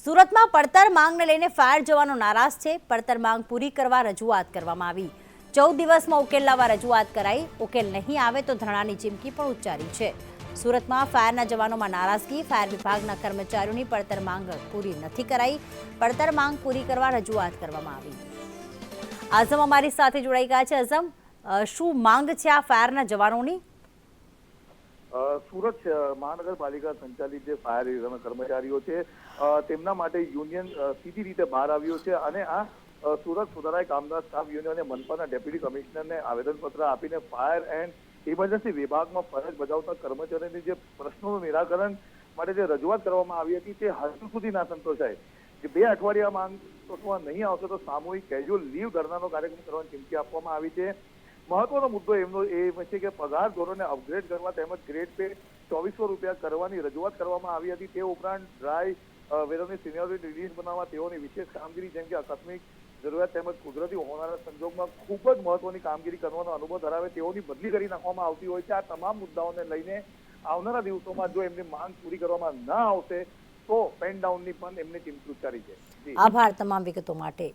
સુરતમાં પડતર માંગને લઈને ફાયર જવાનો નારાજ છે। પડતર માંગ પૂરી કરવા રજૂઆત કરવામાં આવી। 14 દિવસમાં ઉકેલ લાવવા રજૂઆત કરાઈ। ઉકેલ નહીં આવે તો ધરણાની ચીમકી પણ ઉચ્ચારી છે। સુરતમાં ફાયરના જવાનોમાં નારાજગી। ફાયર વિભાગના કર્મચારીઓની પડતર માંગ પૂરી નથી કરાઈ। પડતર માંગ પૂરી કરવા રજૂઆત કરવામાં આવી। આઝમ અમારી સાથે જોડાઈ ગયા છે। આઝમ, શું માંગ છે આ ફાયરના જવાનોની? સુરત મહાનગરપાલિકા સંચાલિત જે ફાયર કર્મચારીઓ છે તેમના માટે યુનિયન સીધી રીતે બહાર આવ્યો છે અને આ સુરત સુધારાય કામદાર સ્ટાફ યુનિયને મનપાના ડેપ્યુટી કમિશનરને આવેદનપત્ર આપીને ફાયર એન્ડ ઇમરજન્સી વિભાગમાં ફરજ બજાવતા કર્મચારીઓની જે પ્રશ્નોનું નિરાકરણ માટે જે રજૂઆત કરવામાં આવી હતી તે હજુ સુધી ના સંતોષાય। કે 2 અઠવાડિયામાં નહીં આવશે તો સામૂહિક કેઝ્યુઅલ લીવ ધરણાનો કાર્યક્રમ કરવાની ચીમકી આપવામાં આવી છે। મહત્વનો મુદ્દો એમનો એ છે કે પગાર ધોરણને અપગ્રેડ કરવા તેમજ ગ્રેડ પે 2400 રૂપિયા કરવાની રજૂઆત કરવામાં આવી હતી। તે ઉપરાંત ડ્રાય વેરોની સિનિયોરિટી રિલીઝ બનાવવા તેઓની વિશેષ કામગીરી જેમ કે આકસ્મિક જરૂરિયાત તેમજ કુદરતી હોનારા સંજોગમાં ખૂબ જ મહત્વની કામગીરી કરવાનો અનુભવ ધરાવે તેઓની બદલી કરી નાખવામાં આવતી હોય છે। આ તમામ મુદ્દાઓને લઈને આવનારા દિવસોમાં જો એમની માંગ પૂરી કરવામાં ન આવશે તો પેન ડાઉનની પણ એમને ચીમકી ઉચ્ચારી છે। આભાર તમામ વિગતો માટે।